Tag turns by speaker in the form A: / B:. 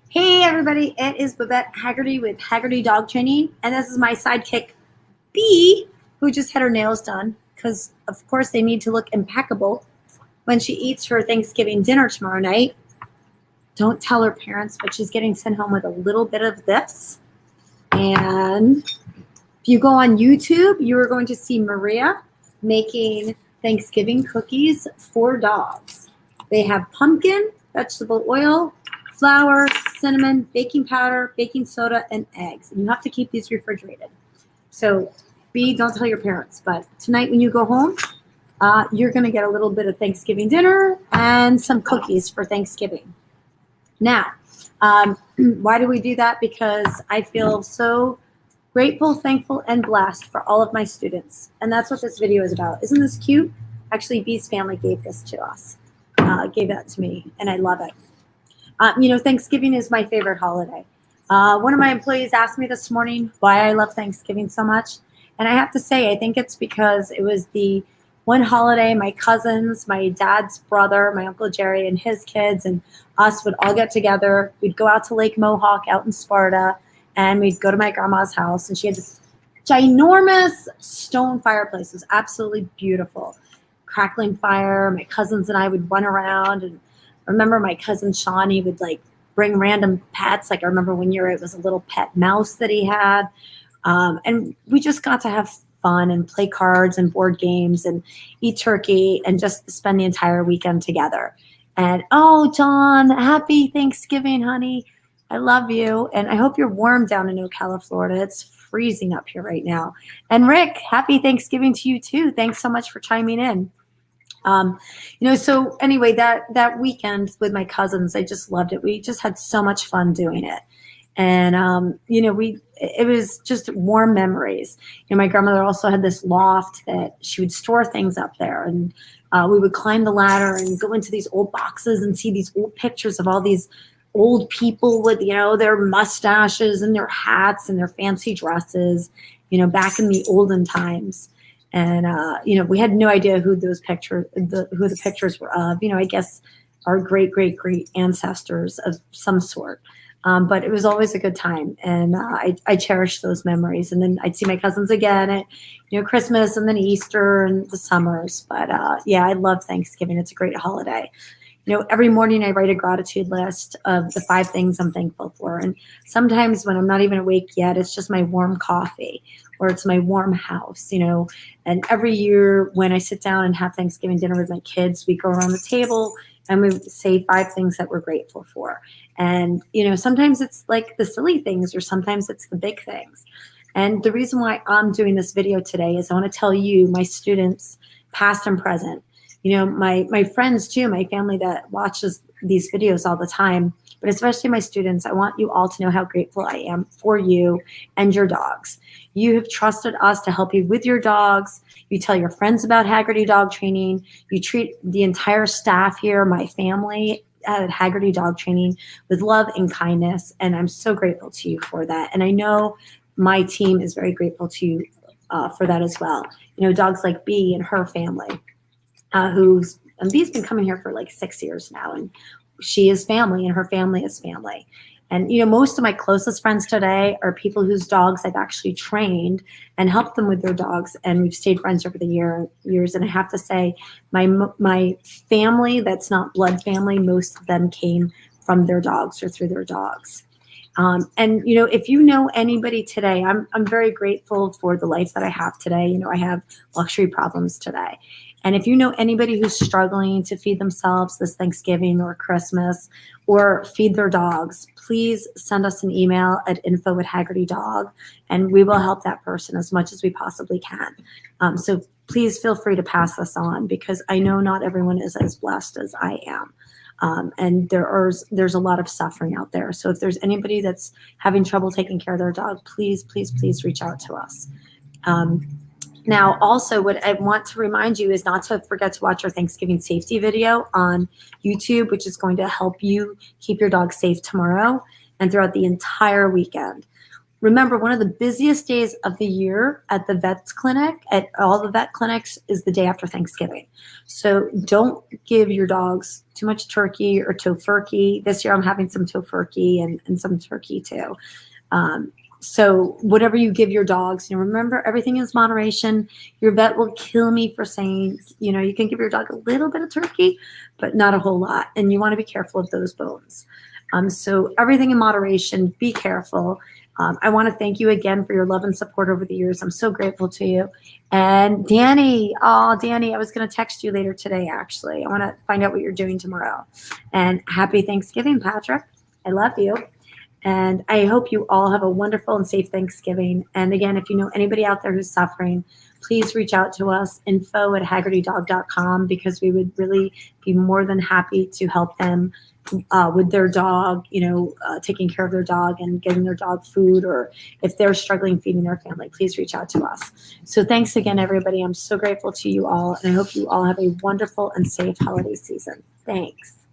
A: Hey everybody, it is Babette Haggerty with Haggerty Dog Training, and this is my sidekick B, who just had her nails done because, of course, they need to look impeccable when she eats her Thanksgiving dinner tomorrow night. Don't tell her parents, but she's getting sent home with a little bit of this. And if you go on YouTube, you are going to see Maria making Thanksgiving cookies for dogs. They have pumpkin, vegetable oil, flour, cinnamon, baking powder, baking soda, and eggs. And you have to keep these refrigerated. So B, don't tell your parents. But tonight when you go home, you're going to get a little bit of Thanksgiving dinner and some cookies for Thanksgiving. Now, why do we do that? Because I feel so grateful, thankful, and blessed for all of my students. And that's what this video is about. Isn't this cute? Actually, B's family gave this to us, gave that to me, and I love it. Thanksgiving is my favorite holiday. One of my employees asked me this morning why I love Thanksgiving so much. And I have to say, I think it's because it was the one holiday my cousins, my dad's brother, my Uncle Jerry and his kids and us would all get together. We'd go out to Lake Mohawk out in Sparta, and we'd go to my grandma's house. And she had this ginormous stone fireplace. It was absolutely beautiful. Crackling fire. My cousins and I would run around, and I remember my cousin Sean, he would like bring random pets. Like I remember one year it was a little pet mouse that he had. And we just got to have fun and play cards and board games and eat turkey and just spend the entire weekend together. And oh, John, happy Thanksgiving, honey. I love you. And I hope you're warm down in Ocala, Florida. It's freezing up here right now. And Rick, happy Thanksgiving to you too. Thanks so much for chiming in. So anyway, that weekend with my cousins, I just loved it. We just had so much fun doing it. And, it was just warm memories. My grandmother also had this loft that she would store things up there, and we would climb the ladder and go into these old boxes and see these old pictures of all these old people with, their mustaches and their hats and their fancy dresses, back in the olden times. And, we had no idea who those pictures, who the pictures were of, I guess our great, great, great ancestors of some sort. But it was always a good time. And I cherish those memories. And then I'd see my cousins again at, Christmas and then Easter and the summers. But I love Thanksgiving. It's a great holiday. Every morning I write a gratitude list of the 5 things I'm thankful for. And sometimes when I'm not even awake yet, it's just my warm coffee or it's my warm house, And every year when I sit down and have Thanksgiving dinner with my kids, we go around the table and we say 5 things that we're grateful for. And, sometimes it's like the silly things or sometimes it's the big things. And the reason why I'm doing this video today is I want to tell you, my students, past and present, my friends too, my family that watches these videos all the time, but especially my students, I want you all to know how grateful I am for you and your dogs. You have trusted us to help you with your dogs. You tell your friends about Haggerty Dog Training. You treat the entire staff here, my family at Haggerty Dog Training, with love and kindness. And I'm so grateful to you for that. And I know my team is very grateful to you for that as well. Dogs like B and her family. And Bee's been coming here for like 6 years now, and she is family and her family is family. And, most of my closest friends today are people whose dogs I've actually trained and helped them with their dogs. And we've stayed friends over the years. And I have to say my family, that's not blood family, most of them came from their dogs or through their dogs. If you know anybody today, I'm very grateful for the life that I have today. I have luxury problems today. And if you know anybody who's struggling to feed themselves this Thanksgiving or Christmas or feed their dogs, please send us an email at info@HaggertyDog, and we will help that person as much as we possibly can. So please feel free to pass this on, because I know not everyone is as blessed as I am. And there's a lot of suffering out there. So if there's anybody that's having trouble taking care of their dog, please, please, please reach out to us. Now, also, what I want to remind you is not to forget to watch our Thanksgiving safety video on YouTube, which is going to help you keep your dog safe tomorrow and throughout the entire weekend. Remember, one of the busiest days of the year at the vet's clinic, at all the vet clinics, is the day after Thanksgiving. So don't give your dogs too much turkey or tofurkey. This year I'm having some tofurkey and some turkey too. So whatever you give your dogs, remember, everything is moderation. Your vet will kill me for saying, you can give your dog a little bit of turkey, but not a whole lot. And you want to be careful of those bones. So everything in moderation, be careful. I want to thank you again for your love and support over the years. I'm so grateful to you. And Danny, I was going to text you later today, actually. I want to find out what you're doing tomorrow. And happy Thanksgiving, Patrick. I love you. And I hope you all have a wonderful and safe Thanksgiving. And again, if you know anybody out there who's suffering, please reach out to us, info@haggertydog.com, because we would really be more than happy to help them with their dog, taking care of their dog and getting their dog food, or if they're struggling feeding their family, please reach out to us. So thanks again, everybody. I'm so grateful to you all, and I hope you all have a wonderful and safe holiday season. Thanks.